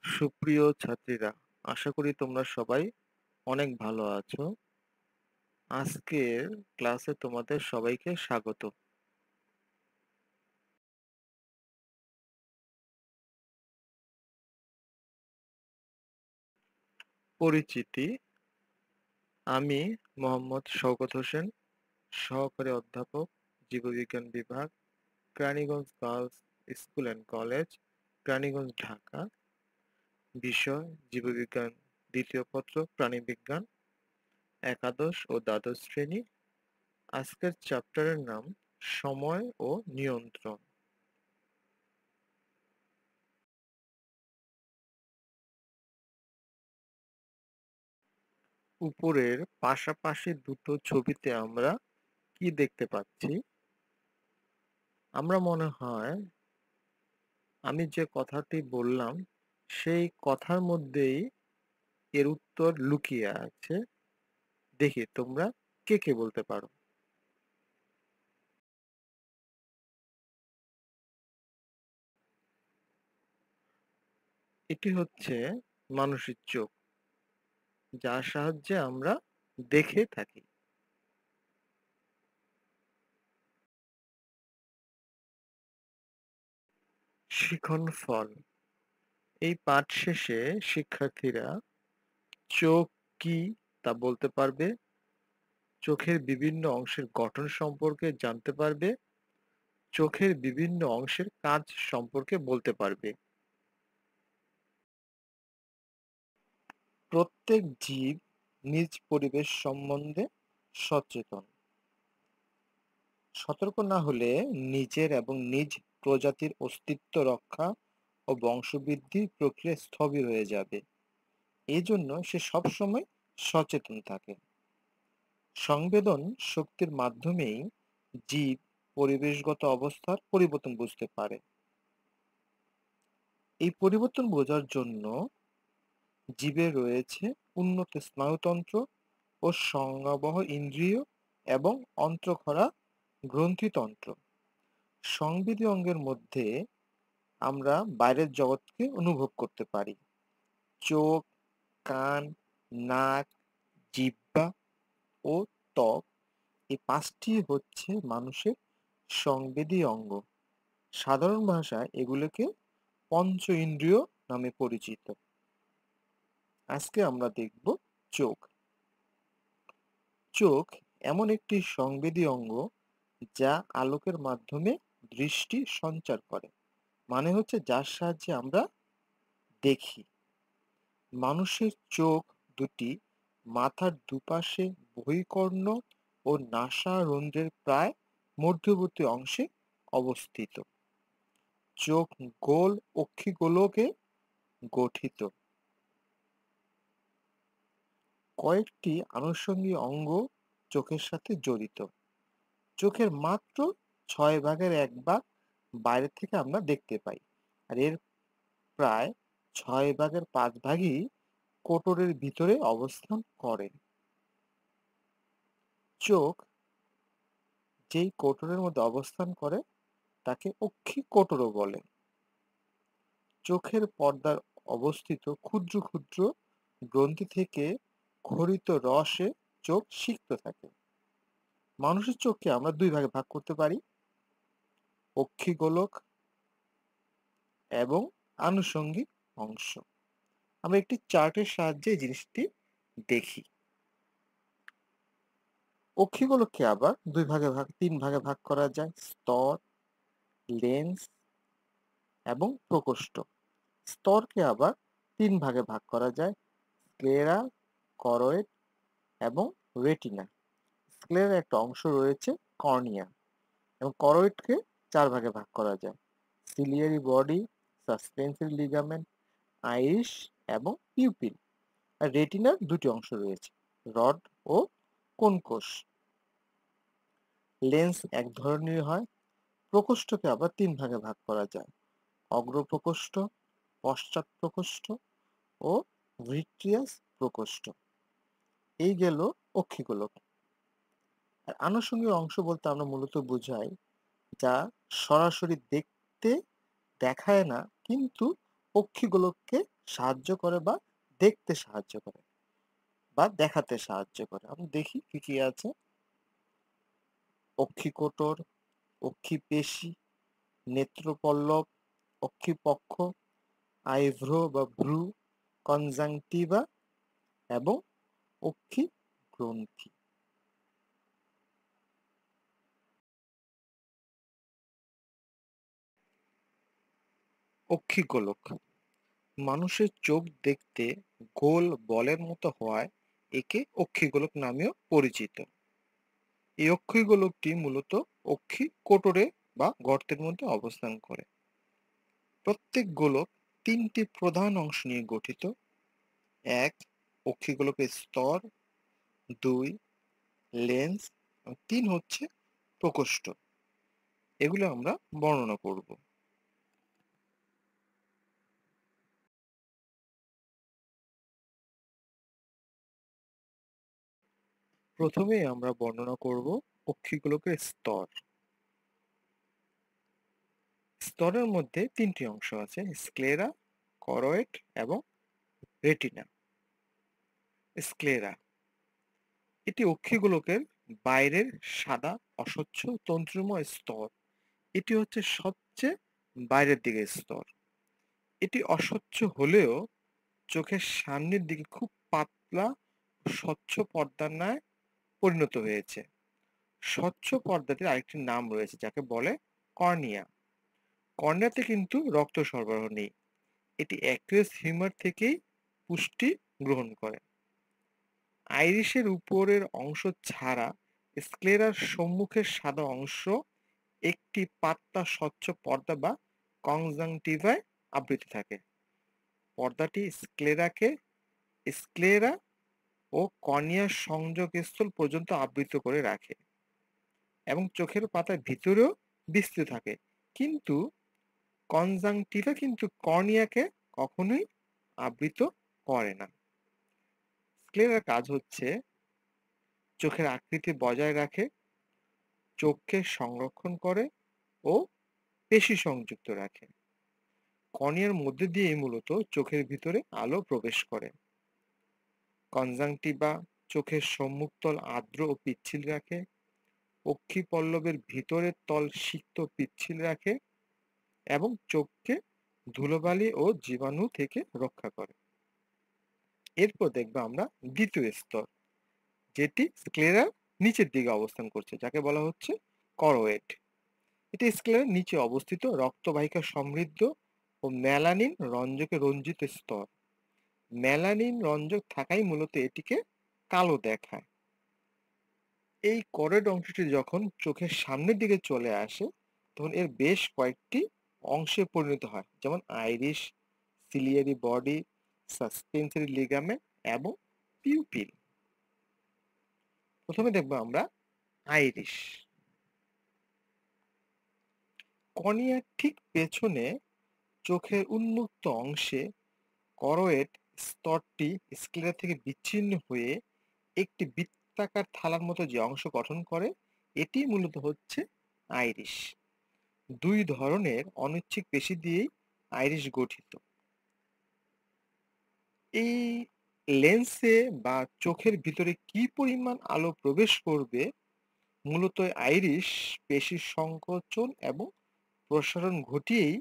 সুপ্রিয় ছাত্রীরা, আশা করি তোমরা সবাই অনেক ভালো আছো। আজকের ক্লাসে তোমাদের সবাইকে স্বাগত। পরিচিতি: আমি মোহাম্মদ শওকত হোসেন, সহকারী অধ্যাপক, জীববিজ্ঞান বিভাগ, Keraniganj girls school and college, Keraniganj, Dhaka. বিষয়: জীববিজ্ঞান, দ্বিতীয় পত্র, প্রাণিবিজ্ঞান, একাদশ ও দ্বাদশ শ্রেণী। আজকের চ্যাপ্টারের নাম সময় ও নিয়ন্ত্রণ। উপরের পাশাপাশি দুটো ছবিতে আমরা কি দেখতে পাচ্ছি? আমরা মনে হয় আমি যে কথাটি বললাম সেই কথার মধ্যেই এর উত্তর লুকিয়ে আছে। দেখি তোমরা কে কে বলতে পারো। এটি হচ্ছে মানুষের চোখ, যার সাহায্যে আমরা দেখে থাকি। শিখন ফল: এই পাঠ শেষে শিক্ষার্থীরা চোখ কি তা বলতে পারবে, চোখের বিভিন্ন অংশের গঠন সম্পর্কে জানতে পারবে, চোখের বিভিন্ন অংশের কাজ সম্পর্কে বলতে পারবে। প্রত্যেক জীব নিজ পরিবেশ সম্বন্ধে সচেতন। সতর্ক না হলে নিজের এবং নিজ প্রজাতির অস্তিত্ব রক্ষা ও বংশবৃদ্ধির প্রক্রিয়া স্থবির হয়ে যাবে। এই জন্য সে সবসময় সচেতন থাকে। সংবেদন শক্তির মাধ্যমেই জীব পরিবেশগত অবস্থার পরিবর্তন বুঝতে পারে। এই পরিবর্তন বোঝার জন্য জীবের রয়েছে উন্নত স্নায়ুতন্ত্র ও সংজ্ঞাবহ ইন্দ্রিয় এবং অন্ত্রক্ষরা গ্রন্থিতন্ত্র। সংবেদী অঙ্গের মধ্যে আমরা বাইরের জগৎকে অনুভব করতে পারি। চোখ, কান, নাক, জিহ্বা ও ত্বক, এই পাঁচটি হচ্ছে মানুষের সংবেদী অঙ্গ। সাধারণ ভাষায় এগুলোকে পঞ্চ ইন্দ্রিয় নামে পরিচিত। আজকে আমরা দেখব চোখ। চোখ এমন একটি সংবেদী অঙ্গ যা আলোকের মাধ্যমে দৃষ্টি সঞ্চার করে, মানে হচ্ছে যার সাহায্যে আমরা দেখি। মানুষের চোখ দুটি মাথার দুপাশে বহিঃকর্ণ ও নাসারন্ধ্রের প্রায় মধ্যবর্তী অংশে অবস্থিত। চোখ গোল অক্ষিগোলকে গঠিত। কয়েকটি আনুষঙ্গিক অঙ্গ চোখের সাথে জড়িত। চোখের মাত্র 6/1 বাইরে থেকে আমরা দেখতে পাই, আর এর প্রায় 6/5 কোটরের ভিতরে অবস্থান করে। চোখ যেই কোটরের মধ্যে অবস্থান করে তাকে অক্ষিকোটরও বলে। চোখের পর্দার অবস্থিত ক্ষুদ্র ক্ষুদ্র গ্রন্থি থেকে ক্ষরিত রসে চোখ সিক্ত থাকে। মানুষের চোখকে আমরা দুই ভাগে ভাগ করতে পারি: অক্ষিগোলক এবং আনুষঙ্গিক অংশ। আমরা একটি চার্টের সাহায্যে এই জিনিসটি দেখি। অক্ষিগোলককে আবার তিন ভাগে ভাগ করা যায়: স্তর, লেন্স এবং প্রকোষ্ঠ। স্তরকে আবার তিন ভাগে ভাগ করা যায়: স্ক্লেরা, করয়েড এবং রেটিনা। স্ক্লেরার একটা অংশ রয়েছে কর্নিয়া, এবং করয়েডকে চার ভাগে ভাগ করা যায়: ciliary body, suspensory ligament, Irish এবং পিউপিল। আর রেটিনার দুটি অংশ রয়েছে: রড ও কোন কোষ। লেন্স এক ধরনের হয়। প্রকোষ্ঠকে আবার তিন ভাগে ভাগ করা যায়: অগ্রপ্রকোষ্ঠ, পশ্চাৎ প্রকোষ্ঠ ও ভিট্রিয়াস প্রকোষ্ঠ। এই গেল অক্ষিগোলক। আর আনুষঙ্গিক অংশ বলতে আমরা মূলত বোঝাই যা সরাসরি দেখতে দেখায় না, কিন্তু অক্ষিগোলককে সাহায্য করে বা দেখতে সাহায্য করে বা দেখাতে সাহায্য করে। আমরা দেখি কি কি আছে। অক্ষিকোটর, অক্ষিপেশী, নেত্রপল্লব, অক্ষিপক্ষ, আইভ্রো বা ভ্রু, কনজাংটিভা এবং অক্ষিগ্রন্থি। অক্ষিগোলক মানুষের চোখ দেখতে গোল বলের মতো হওয়ায় একে অক্ষিগোলক নামেও পরিচিত। এই অক্ষিগোলকটি মূলত অক্ষিকোটরে বা গর্তের মধ্যে অবস্থান করে। প্রত্যেক গোলক তিনটি প্রধান অংশ নিয়ে গঠিত। এক, অক্ষিগোলকের স্তর। দুই, লেন্স। এবং তিন হচ্ছে প্রকোষ্ঠ। এগুলো আমরা বর্ণনা করব। প্রথমে আমরা বর্ণনা করব অক্ষিগোলকের স্তর। স্তরের মধ্যে তিনটি অংশ আছে: স্ক্লেরা, করয়েড এবং রেটিনা। স্ক্লেরা এটি অক্ষিগোলকের বাইরের সাদা অস্বচ্ছ তন্তুময় স্তর। এটি হচ্ছে সবচেয়ে বাইরের দিকের স্তর। এটি অস্বচ্ছ হলেও চোখের সামনের দিকে খুব পাতলা ও স্বচ্ছ পর্দার ন্যায় পরিণত হয়েছে। স্বচ্ছ পর্দাটির আরেকটি নাম রয়েছে যাকে বলে কর্নিয়া। কর্নিয়াতে কিন্তু রক্ত সরবরাহ নেই। এটি অ্যাকুয়াস হিউমার থেকেই পুষ্টি গ্রহণ করে। আইরিশের উপরের অংশ ছাড়া স্ক্লেরার সম্মুখের সাদা অংশ একটি পাতলা স্বচ্ছ পর্দা বা কনজাংটিভায় আবৃত থাকে। পর্দাটি স্ক্লেরা ও কর্নিয়ার সংযোগস্থল পর্যন্ত আবৃত করে রাখে এবং চোখের পাতার ভিতরেও বিস্তৃত থাকে। কিন্তু কনজাংটিভা কিন্তু কর্নিয়াকে কখনোই আবৃত করে না। স্ক্লেরার কাজ হচ্ছে চোখের আকৃতি বজায় রাখে, চোখকে সংরক্ষণ করে ও পেশি সংযুক্ত রাখে। কর্নিয়ার মধ্যে দিয়ে মূলত চোখের ভিতরে আলো প্রবেশ করে। কনজাংটিভা চোখের সম্মুখতল আর্দ্র ও পিচ্ছিল রাখে, অক্ষিপল্লবের ভিতরের তল সিক্ত পিচ্ছিল রাখে এবং চোখকে ধুলোবালি ও জীবাণু থেকে রক্ষা করে। এরপর দেখবো আমরা দ্বিতীয় স্তর, যেটি স্ক্লেরার নিচের দিকে অবস্থান করছে, যাকে বলা হচ্ছে করোয়েড। এটি স্ক্লেরার নিচে অবস্থিত রক্তবাহিকা সমৃদ্ধ ও মেলানিন রঞ্জকে রঞ্জিত স্তর। মেলানিন রঞ্জক থাকাই মূলত এটিকে কালো দেখায়। এই করোয়েড অংশটি যখন চোখের সামনের দিকে চলে আসে তখন এর বেশ কয়েকটি অংশে পরিণত হয়, যেমন Irish, ciliary body, suspensory ligament এবং পিউপিল। প্রথমে দেখবো আমরা আইরিশ। কর্নিয়ার ঠিক পেছনে চোখের উন্মুক্ত অংশে করোয়েড স্তরটি স্ক্লেরা থেকে বিচ্ছিন্ন হয়ে একটি বৃত্তাকার থালার মতো যে অংশ গঠন করে এটি মূলত হচ্ছে আইরিশ। দুই ধরনের অনিচ্ছিক পেশি দিয়েই আইরিশ গঠিত। এই লেন্সে বা চোখের ভিতরে কি পরিমাণ আলো প্রবেশ করবে মূলত আইরিশ পেশির সংকোচন এবং প্রসারণ ঘটিয়েই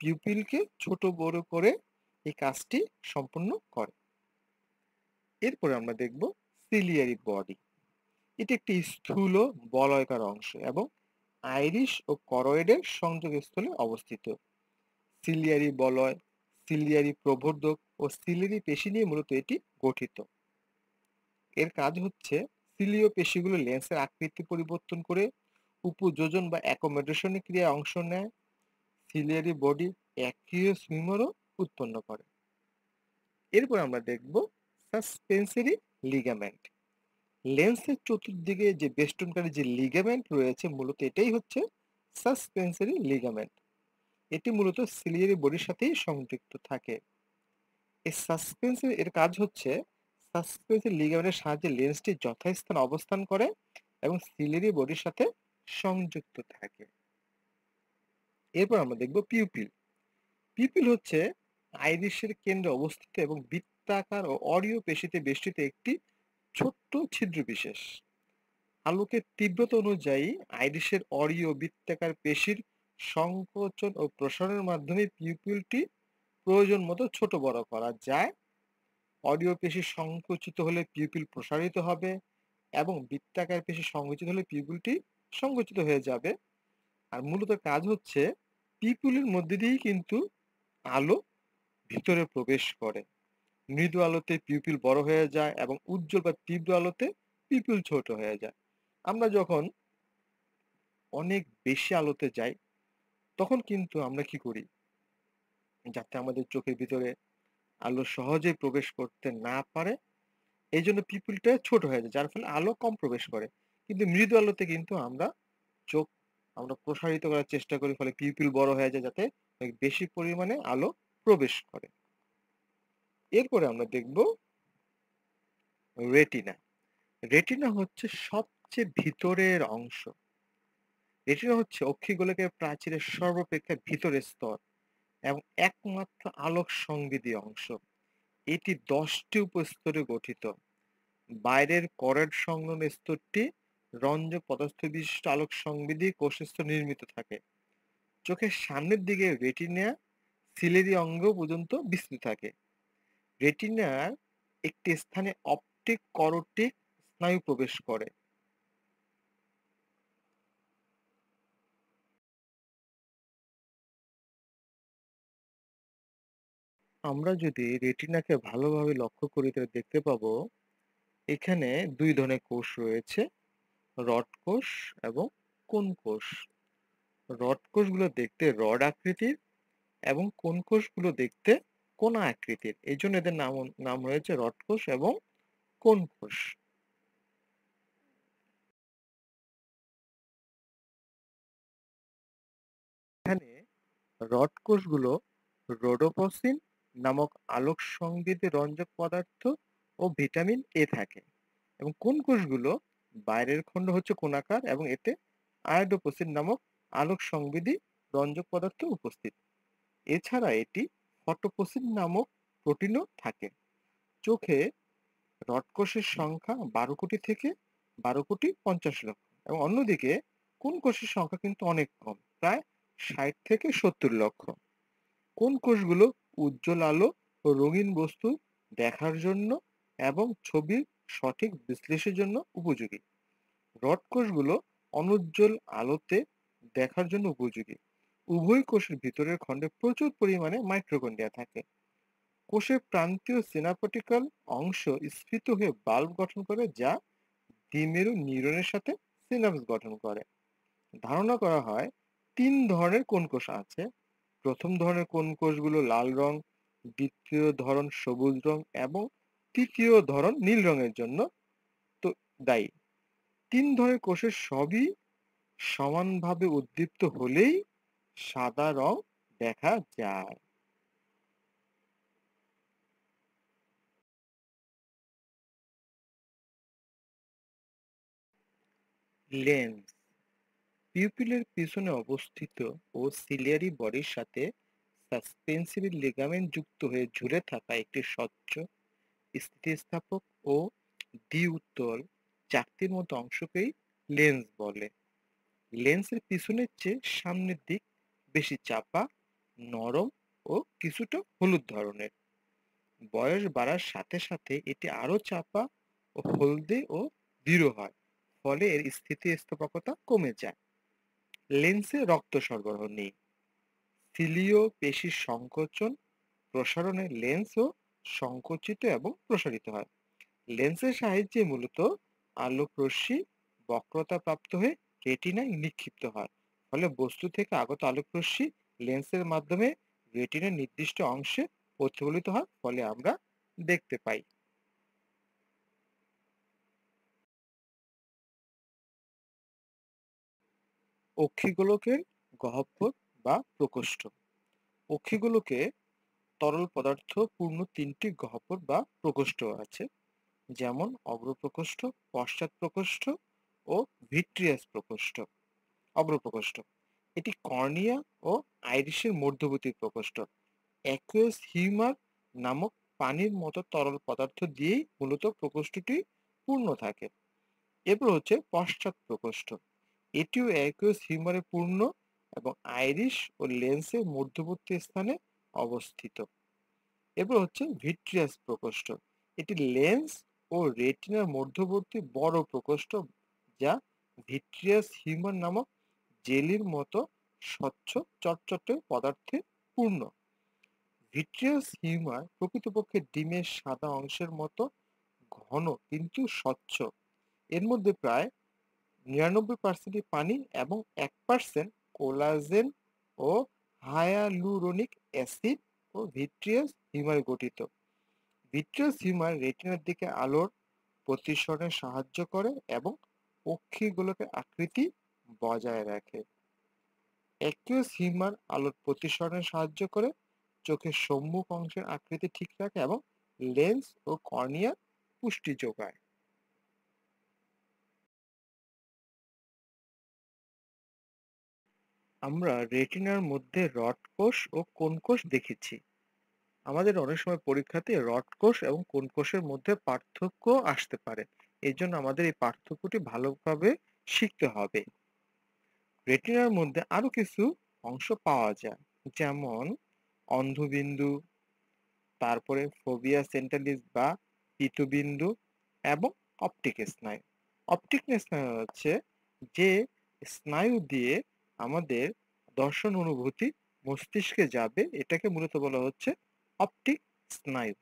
পিউপিলকে ছোট বড় করে এই কাজটি সম্পন্ন করে। এরপরে আমরা দেখব সিলিয়ারি বডি। এটি একটি স্থূল বলয়াকার অংশ এবং আইরিশ ও করোয়েডের সংযোগস্থলে অবস্থিত। সিলিয়ারি বলয়, সিলিয়ারি প্রবর্ধক ও সিলিয়ারি পেশি নিয়ে মূলত এটি গঠিত। এর কাজ হচ্ছে সিলীয় পেশিগুলো লেন্সের আকৃতি পরিবর্তন করে উপযোজন বা অ্যাকোমোডেশন ক্রিয়ায় অংশ নেয়। সিলিয়ারি বডি অ্যাকিউয়াস হিউমারও উৎপন্ন করে। এরপর আমরা দেখব সাসপেন্সরি লিগামেন্ট। লেন্সের চতুর্দিকে যে বেষ্টনকারী যে লিগামেন্ট রয়েছে মূলত এটাই হচ্ছে সাসপেন্সরি লিগামেন্ট। এটি মূলত সিলিয়ারি বডির সাথেই সংযুক্ত থাকে। এই সাসপেন্সরি এর কাজ হচ্ছে সাসপেন্সরি লিগামেন্টের সাহায্যে লেন্সটি যথাস্থানে অবস্থান করে এবং সিলিয়ারি বডির সাথে সংযুক্ত থাকে। এরপর আমরা দেখব পিউপিল। পিউপিল হচ্ছে আইরিশের কেন্দ্রে অবস্থিত এবং বৃত্তাকার ও অরীয় পেশিতে বেষ্টিত একটি ছোট্ট ছিদ্র বিশেষ। আলোকের তীব্রতা অনুযায়ী আইরিশের অরীয় বৃত্তাকার পেশির সংকোচন ও প্রসারণের মাধ্যমে পিউপিলটি প্রয়োজন মতো ছোট বড় করা যায়। অরীয় পেশি সংকুচিত হলে পিউপিল প্রসারিত হবে এবং বৃত্তাকার পেশি সংকুচিত হলে পিউপিলটি সংকুচিত হয়ে যাবে। আর মূলত কাজ হচ্ছে পিউপিলের মধ্যে দিয়েই কিন্তু আলো ভিতরে প্রবেশ করে। মৃদু আলোতে পিউপিল বড় হয়ে যায় এবং উজ্জ্বল বা তীব্র আলোতে পিউপিল ছোট হয়ে যায়। আমরা যখন অনেক বেশি আলোতে যাই তখন কিন্তু আমরা কি করি? যাতে আমাদের চোখের ভিতরে আলো সহজেই প্রবেশ করতে না পারে, এইজন্য পিউপিলটা ছোট হয়ে যায়। যার ফলে আলো কম প্রবেশ করে। কিন্তু মৃদু আলোতে কিন্তু চোখ আমরা প্রসারিত করার চেষ্টা করি, ফলে পিউপিল বড় হয়ে যায় যাতে অনেক বেশি পরিমাণে আলো প্রবেশ করে। এরপরে আমরা দেখব রেটিনা। রেটিনা হচ্ছে সবচেয়ে ভিতরের অংশ। রেটিনা হচ্ছে অক্ষিগোলকের প্রাচীরের সর্বাপেক্ষা ভিতরের স্তর এবং একমাত্র আলোক সংবেদী অংশ। এটি 10টি উপস্তরে গঠিত। বাইরের করেড সংলগ্ন স্তরটি রঞ্জক পদার্থ বিশিষ্ট আলোক সংবেদী কোষস্তর নির্মিত থাকে। চোখের সামনের দিকে রেটিনা সিলিয়ারি অঙ্গ পর্যন্ত বিস্তৃত থাকে। রেটিনার একটি স্থানে অপটিক করোটিক স্নায়ু প্রবেশ করে। আমরা যদি রেটিনাকে ভালোভাবে লক্ষ্য করি তাহলে দেখতে পাবো এখানে 2 ধরনের কোষ রয়েছে, রড কোষ এবং কোন কোষ। রড কোষগুলো দেখতে রড আকৃতির এবং কোন কোষগুলো দেখতে কোনা আকৃতির। এজন্য এদের নাম রয়েছে রড কোষ এবং কোন কোষ। এখানে রড কোষগুলো রোডোপসিন নামক আলোক সংবেদী রঞ্জক পদার্থ ও ভিটামিন এ থাকে এবং কোন কোষগুলো বাইরের খণ্ড হচ্ছে কোনাকার এবং এতে আয়োডোপসিন নামক আলোক সংবেদী রঞ্জক পদার্থ উপস্থিত। এছাড়া এটি ফটোপসিন নামক প্রোটিনও থাকে। চোখে রড কোষের সংখ্যা 12 কোটি থেকে 12 কোটি 50 লক্ষ এবং অন্যদিকে কোন কোষের সংখ্যা কিন্তু অনেক কম, প্রায় 60 থেকে 70 লক্ষ। কোন কোষগুলো উজ্জ্বল আলো ও রঙিন বস্তু দেখার জন্য এবং ছবির সঠিক বিশ্লেষণের জন্য উপযোগী। রড কোষগুলো অনুজ্জ্বল আলোতে দেখার জন্য উপযোগী। উভয় কোষের ভিতরের খণ্ডে প্রচুর পরিমাণে মাইক্রোকন্ড্রিয়া থাকে। কোষের প্রান্তীয় সিনাপটিক্যাল অংশ স্ফীত হয়ে বাল্ব গঠন করে যা দ্বিমেরু নিউরনের সাথে সিনাপস গঠন করে। ধারণা করা হয় 3 ধরনের কোন কোষ আছে। প্রথম ধরনের কোন কোষগুলো লাল রং, দ্বিতীয় ধরন সবুজ রং এবং তৃতীয় ধরন নীল রঙের জন্য তো দায়ী। 3 ধরনের কোষের সবই সমানভাবে উদ্দীপ্ত হলেই সাদা রং দেখা যায়। লেন্স পিউপিলের পিছনে অবস্থিত ও সিলিয়ারি বডির সাথে সাসপেন্সরি লিগামেন্ট যুক্ত হয়ে ঝুলে থাকা একটি স্বচ্ছ, স্থিতিস্থাপক ও দ্বি-উত্তল চাকতির মতো অংশকেই লেন্স বলে। লেন্সের পিছনের চেয়ে সামনের দিক বেশি চাপা, নরম ও কিছুটা হলুদ ধরনের। বয়স বাড়ার সাথে সাথে এটি আরো চাপা ও হলদে ও দৃঢ় হয়, ফলে এর স্থিতিস্থাপকতা কমে যায়। লেন্সে রক্ত সরবরাহ নেই। সিলীয় পেশির সংকোচন প্রসারণে লেন্সও সংকুচিত এবং প্রসারিত হয়। লেন্সের সাহায্যে মূলত আলোকরশ্মি বক্রতা প্রাপ্ত হয়ে রেটিনায় নিক্ষিপ্ত হয়, ফলে বস্তু থেকে আগত আলোকরশ্মি লেন্সের মাধ্যমে রেটিনার নির্দিষ্ট অংশে প্রতিফলিত হয়, ফলে আমরা দেখতে পাই। অক্ষিগোলকের গহ্বর বা প্রকোষ্ঠ। অক্ষিগোলকে তরল পদার্থ পূর্ণ 3টি গহ্বর বা প্রকোষ্ঠ আছে, যেমন অগ্রপ্রকোষ্ঠ, পশ্চাৎ প্রকোষ্ঠ ও ভিট্রিয়াস প্রকোষ্ঠ। অগ্রপ্রকোষ্ঠ এটি কর্নিয়া ও আইরিশের মধ্যবর্তী প্রকোষ্ঠ। অ্যাকুয়াস হিউমার নামক পানির মতো তরল পদার্থ দিয়েই মূলত প্রকোষ্ঠটি পূর্ণ থাকে। এরপর হচ্ছে পশ্চাৎ প্রকোষ্ঠ। এটিও অ্যাকুয়াস হিউমারে পূর্ণ এবং আইরিশ ও লেন্সের মধ্যবর্তী স্থানে অবস্থিত। এরপর হচ্ছে ভিট্রিয়াস প্রকোষ্ঠ। এটি লেন্স ও রেটিনার মধ্যবর্তী বড় প্রকোষ্ঠ, যা ভিট্রিয়াস হিউমার নামক জেলির মতো স্বচ্ছ চটচটে পদার্থে পূর্ণ। ভিট্রিয়াস হিউমার প্রকৃতপক্ষে ডিমের সাদা অংশের মতো ঘন কিন্তু স্বচ্ছ। এর মধ্যে প্রায় ৯৯% পানি এবং ১% কোলাজেন ও হায়ালুরোনিক অ্যাসিড ও ভিট্রিয়াস হিউমারে গঠিত। ভিট্রিয়াস হিউমার রেটিনার দিকে আলোর প্রতিসরণে সাহায্য করে এবং পক্ষীগুলোকে আকৃতি বজায় রাখে। অ্যাকুয়াস হিউমার আলোর প্রতিসরণে সাহায্য করে, চোখের সম্মুখ অংশের আকৃতি ঠিক রাখে এবং লেন্স ও কর্নিয়ার পুষ্টি যোগায়। আমরা রেটিনার মধ্যে রড কোষ ও কোন কোষ দেখেছি। আমাদের অনেক সময় পরীক্ষাতে রড কোষ এবং কোন কোষের মধ্যে পার্থক্য আসতে পারে। এই জন্য আমাদের এই পার্থক্যটি ভালোভাবে শিখতে হবে। রেটিনার মধ্যে আরো কিছু অংশ পাওয়া যায়, যেমন অন্ধবিন্দু, তারপরে ফোভিয়া সেন্টালিস বা পীতবিন্দু এবং অপটিক স্নায়ু। অপটিক স্নায়ু হচ্ছে যে স্নায়ু দিয়ে আমাদের দর্শন অনুভূতি মস্তিষ্কে যাবে, এটাকে মূলত বলা হচ্ছে অপটিক স্নায়ু।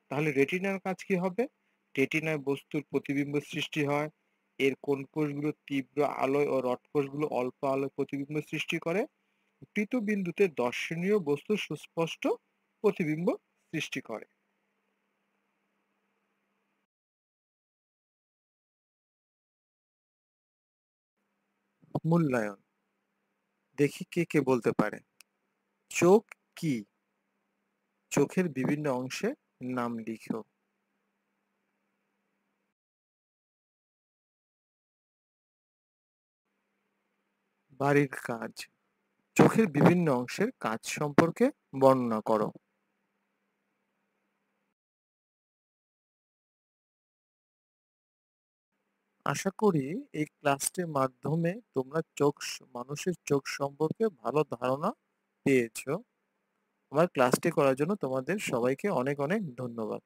তাহলে রেটিনার কাজ কি হবে? রেটিনায় বস্তুর প্রতিবিম্ব সৃষ্টি হয়। এর কোন কোষগুলো তীব্র আলোয় ও রড কোষগুলো অল্প আলোয় প্রতিবিম্ব সৃষ্টি করে। পৃথবিন্দুতে দর্শনীয় বস্তুর সুস্পষ্ট প্রতিবিম্ব সৃষ্টি করে। মূল্যায়ন। দেখি কে কে বলতে পারে। চোখ কি? চোখের বিভিন্ন অংশে নাম লিখো। বাড়ির কাজ। চোখের বিভিন্ন অংশের কাজ সম্পর্কে বর্ণনা করো। আশা করি এই ক্লাসটির মাধ্যমে তোমরা মানুষের চোখ সম্পর্কে ভালো ধারণা পেয়েছো। আমার ক্লাসটি করার জন্য তোমাদের সবাইকে অনেক অনেক ধন্যবাদ।